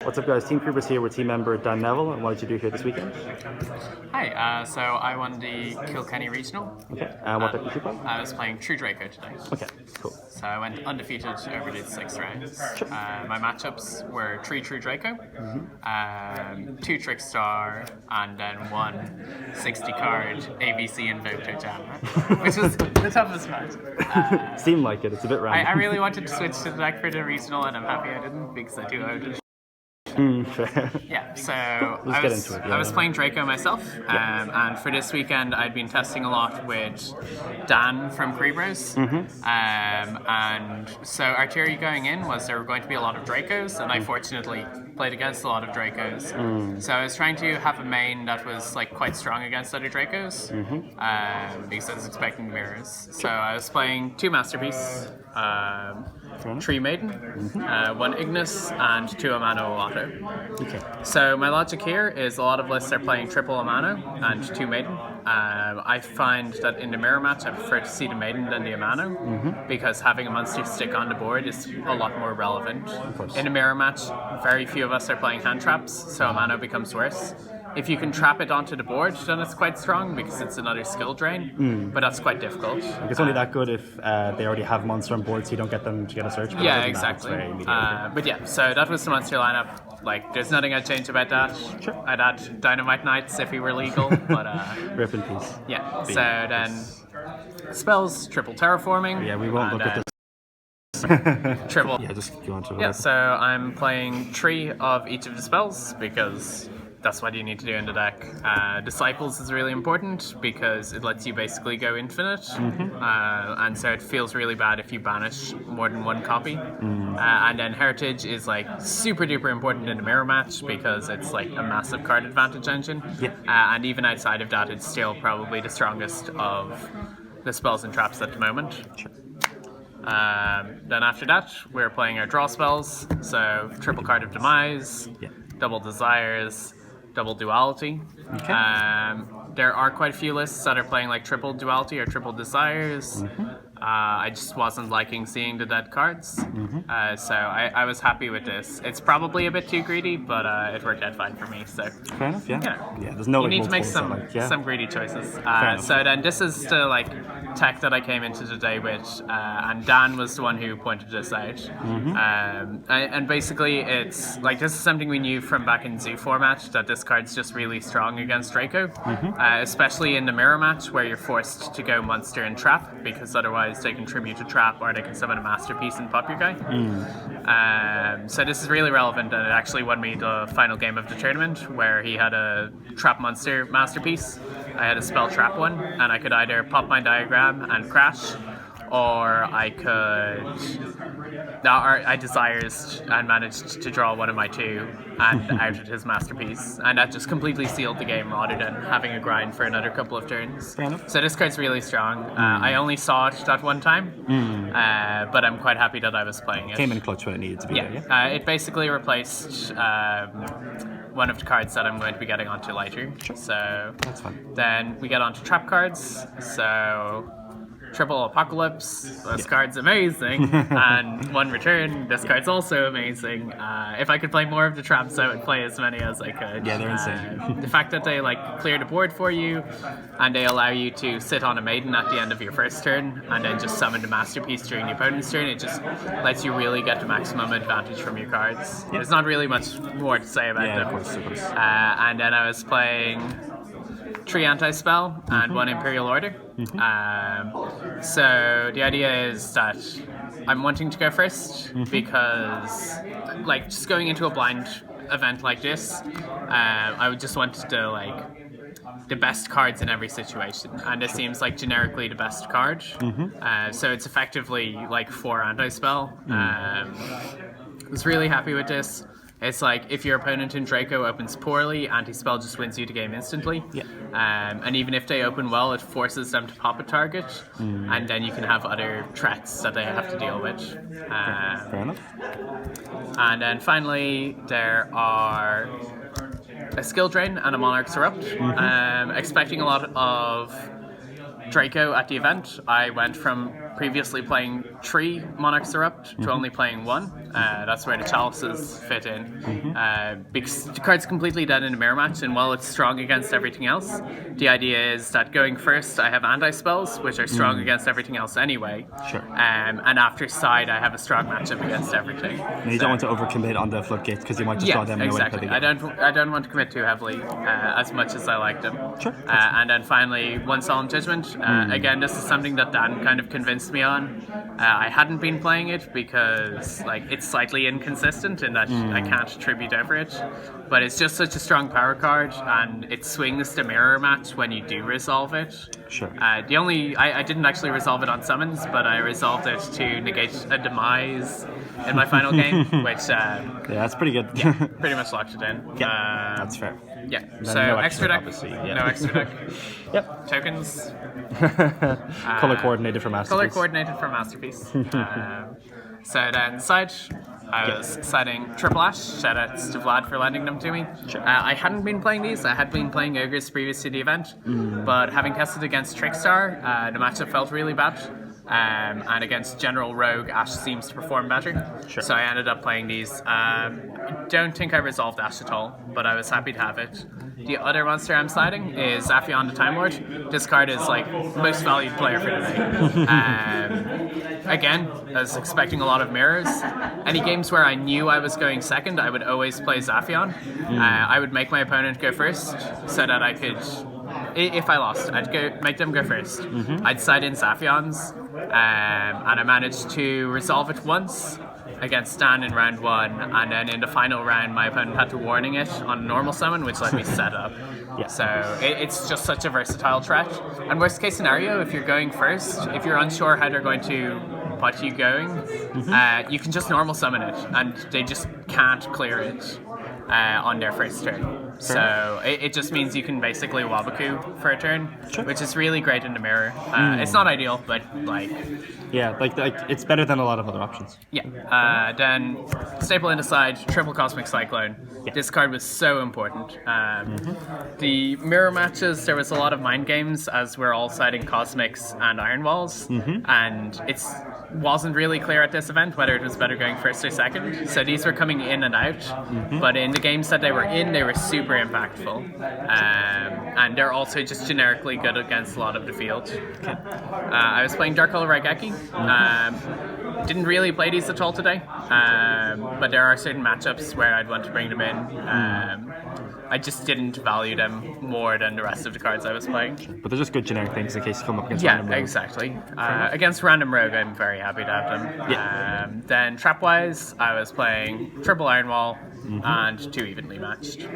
What's up, guys? Team Kuribrohs here with team member Dan Neville. And what did you do here this weekend? Hi, so I won the Kilkenny Regional. Okay. And what deck did you play? I was playing True Draco today. Okay, cool. So I went undefeated over the 6 rounds. My matchups were 3 True Draco, 2 Trickstar, and then 1 60 card ABC Invoked Jammer, which was the toughest match. Seemed like it. It's a bit random. I really wanted to switch to the deck for the regional, and I'm happy I didn't because I do owe it. Fair. Yeah, so I was playing Draco myself, and for this weekend I'd been testing a lot with Dan from Kuribrohs, and so our theory going in was there were going to be a lot of Dracos, and I fortunately played against a lot of Dracos. So I was trying to have a main that was like quite strong against other Dracos, because I was expecting mirrors. So I was playing 2 Masterpiece, 3 Maiden, 1 Ignis, and 2 Amano Auto. Okay. So my logic here is a lot of lists are playing triple Amano and 2 Maiden. I find that in the mirror match I prefer to see the Maiden than the Amano, because having a monster stick on the board is a lot more relevant. In a mirror match, very few of us are playing hand traps, so Amano becomes worse. If you can trap it onto the board, then it's quite strong because it's another skill drain, but that's quite difficult. It's only that good if they already have monster on board, so you don't get them to get a search. But Yeah, exactly. But yeah, so that was the monster lineup. Like, there's nothing I'd change about that. Sure. I'd add Dynamite Knights if he were legal, but Rip in peace. yeah. So then spells, triple terraforming. Yeah, we won't look at this. Triple. Yeah, just go on to it. Yeah, so I'm playing 3 of each of the spells because that's what you need to do in the deck. Disciples is really important because it lets you basically go infinite, and so it feels really bad if you banish more than 1 copy. And then Heritage is like super duper important in a mirror match because it's like a massive card advantage engine. Yeah. And even outside of that, it's still probably the strongest of the spells and traps at the moment. Sure. Then after that, we're playing our draw spells. So triple card of demise, double desires, double duality. Okay. There are quite a few lists that are playing like triple duality or triple desires. I just wasn't liking seeing the dead cards, so I was happy with this. It's probably a bit too greedy, but it worked out fine for me. So Fair enough. Yeah. yeah, There's no. you need to make multiple, some greedy choices. enough. So then this is the like tech that I came into today with, and Dan was the one who pointed this out. And basically, it's like this is something we knew from back in Zoo format that this card's just really strong against Draco, especially in the mirror match where you're forced to go monster and trap because otherwise they can tribute a trap or they can summon a masterpiece and pop your guy. So this is really relevant, and it actually won me the final game of the tournament where he had a trap monster masterpiece. I had a spell trap one, and I could either pop my diagram and crash, or I desires and managed to draw one of my 2 and outed his masterpiece, and that just completely sealed the game rather than having a grind for another couple of turns. Fair enough. So this card's really strong. I only saw it that one time, but I'm quite happy that I was playing it. Came in clutch when it needed to be. Yeah, it basically replaced one of the cards that I'm going to be getting onto later. So That's fine. then we get onto trap cards. So triple Apocalypse, this card's amazing, and 1 return, this card's also amazing. If I could play more of the traps, I would play as many as I could. Yeah, they're insane. The fact that they like clear the board for you, and they allow you to sit on a Maiden at the end of your first turn, and then just summon the Masterpiece during the opponent's turn, it just lets you really get the maximum advantage from your cards. There's not really much more to say about them. Of course. And then I was playing 3 anti-spell and 1 Imperial Order. So the idea is that I'm wanting to go first because, like, just going into a blind event like this, I would just want to like the best cards in every situation, and this seems like generically the best card. So it's effectively like 4 anti-spell. I was really happy with this. It's like if your opponent in Draco opens poorly, anti-spell just wins you the game instantly. And even if they open well, it forces them to pop a target, and then you can have other threats that they have to deal with. Fair enough. And then finally, there are a skill drain and a Monarch's Erupt. Expecting a lot of Draco at the event, I went from previously playing 3 Monarchs Erupt to only playing 1. That's where the Chalices fit in. Because the card's completely dead in a mirror match, and while it's strong against everything else, the idea is that going first I have anti-spells, which are strong against everything else anyway. Sure. And after side I have a strong matchup against everything. And you don't want to overcommit on the floodgates because you might just draw them away. Exactly. I don't want to commit too heavily as much as I like them. Sure. And then finally, One Solemn Judgment. Again, this is something that Dan kind of convinced me on. I hadn't been playing it because it's slightly inconsistent in that I can't tribute over it. But it's just such a strong power card, and it swings the mirror match when you do resolve it. Sure. I didn't actually resolve it on summons, but I resolved it to negate a demise in my final game, which yeah, that's pretty good. pretty much locked it in. Yeah, that's fair. Yeah. Then So no extra deck. obviously, yeah. No extra deck. Yep. Tokens. Color coordinated for Masterpiece. Color coordinated for Masterpiece. So then side, I was siding Triple Ash. Shout outs to Vlad for lending them to me. Sure. I hadn't been playing these. I had been playing Ogres previous to the event, but having tested against Trickstar, the matchup felt really bad. And against General Rogue, Ash seems to perform better. Sure. So I ended up playing these. I don't think I resolved Ash at all, but I was happy to have it. The other monster I'm siding is Zaphion the Time Lord. This card is most valued player for today. Again, I was expecting a lot of mirrors. Any games where I knew I was going second, I would always play Zaphion. I would make my opponent go first so that I could, if I lost, I'd make them go first. I'd side in Zaphions, and I managed to resolve it once against Stan in round 1, and then in the final round my opponent had to warning it on a normal summon, which let me set up. Yeah. So it's just such a versatile threat. And worst case scenario, if you're going first, if you're unsure how they're going to put you going, you can just normal summon it, and they just can't clear it on their first turn. So it just means you can basically Wabaku for a turn, which is really great in the mirror. It's not ideal, but yeah, it's better than a lot of other options. Yeah. Then staple into side, triple Cosmic Cyclone. Yeah. This card was so important. The mirror matches, there was a lot of mind games as we're all siding Cosmics and Iron Walls, and it wasn't really clear at this event whether it was better going first or second. So these were coming in and out, but in the games that they were in, they were super impactful. And they're also just generically good against a lot of the field. I was playing Dark Color Raigeki. Didn't really play these at all today, but there are certain matchups where I'd want to bring them in. I just didn't value them more than the rest of the cards I was playing. But they're just good generic things in case you come up against random rogue. Exactly. Against random rogue, I'm very happy to have them. Yeah. Then trap-wise, I was playing triple Iron Wall and 2 evenly matched.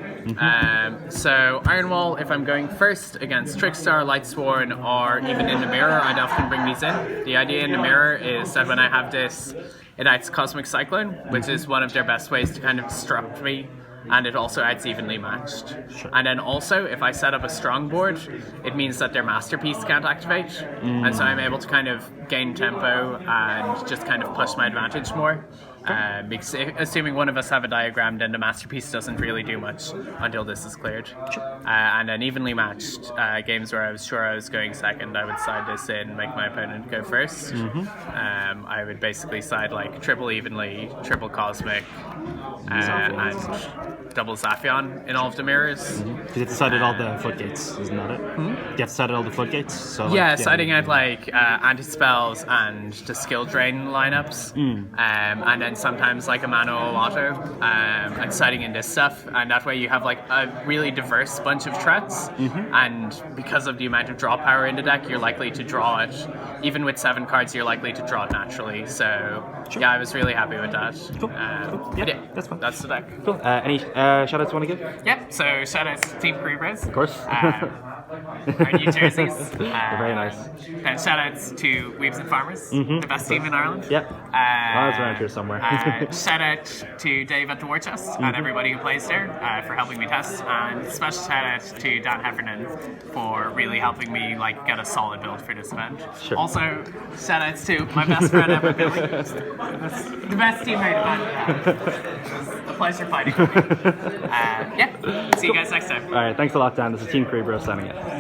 So Iron Wall, if I'm going first against Trickstar, Lightsworn, or even in the mirror, I'd often bring these in. The idea in the mirror is that when I have this, it acts Cosmic Cyclone, which is one of their best ways to kind of disrupt me. And it also adds evenly matched. And then also, if I set up a strong board, it means that their Masterpiece can't activate. And so I'm able to kind of gain tempo and just kind of push my advantage more. Because assuming one of us have a diagram, then the Masterpiece doesn't really do much until this is cleared. And then evenly matched games where I was sure I was going second, I would side this in, make my opponent go first. I would basically side triple evenly, triple Cosmic, and double Zaphion in all of the mirrors. You have to side out all the floodgates, isn't that it? You have to side out all the floodgates. So siding out anti-spells and the skill drain lineups, and then sometimes a Mano Auto, and siding in this stuff, and that way you have a really diverse bunch of threats, and because of the amount of draw power in the deck, you're likely to draw it. Even with 7 cards, you're likely to draw it naturally. So yeah, I was really happy with that. Cool. Yeah, that's fine. That's the deck. Cool. Any shout outs you want to give? Yep, so shout out to Team Kuribrohs. Of course. Our new jerseys. They're very nice. And shout outs to Weebs and Farmers, the best team in Ireland. Yep. I was around here somewhere. Shout out to Dave at the War Chest and everybody who plays there for helping me test. And special shout out to Dan Heffernan for really helping me get a solid build for this event. Sure. Also, shout outs to my best friend ever, Billy. The best teammate I've had. It was a pleasure fighting with you. Yeah, see you guys next time. All right, thanks a lot, Dan. This is Team Kuribrohs signing it.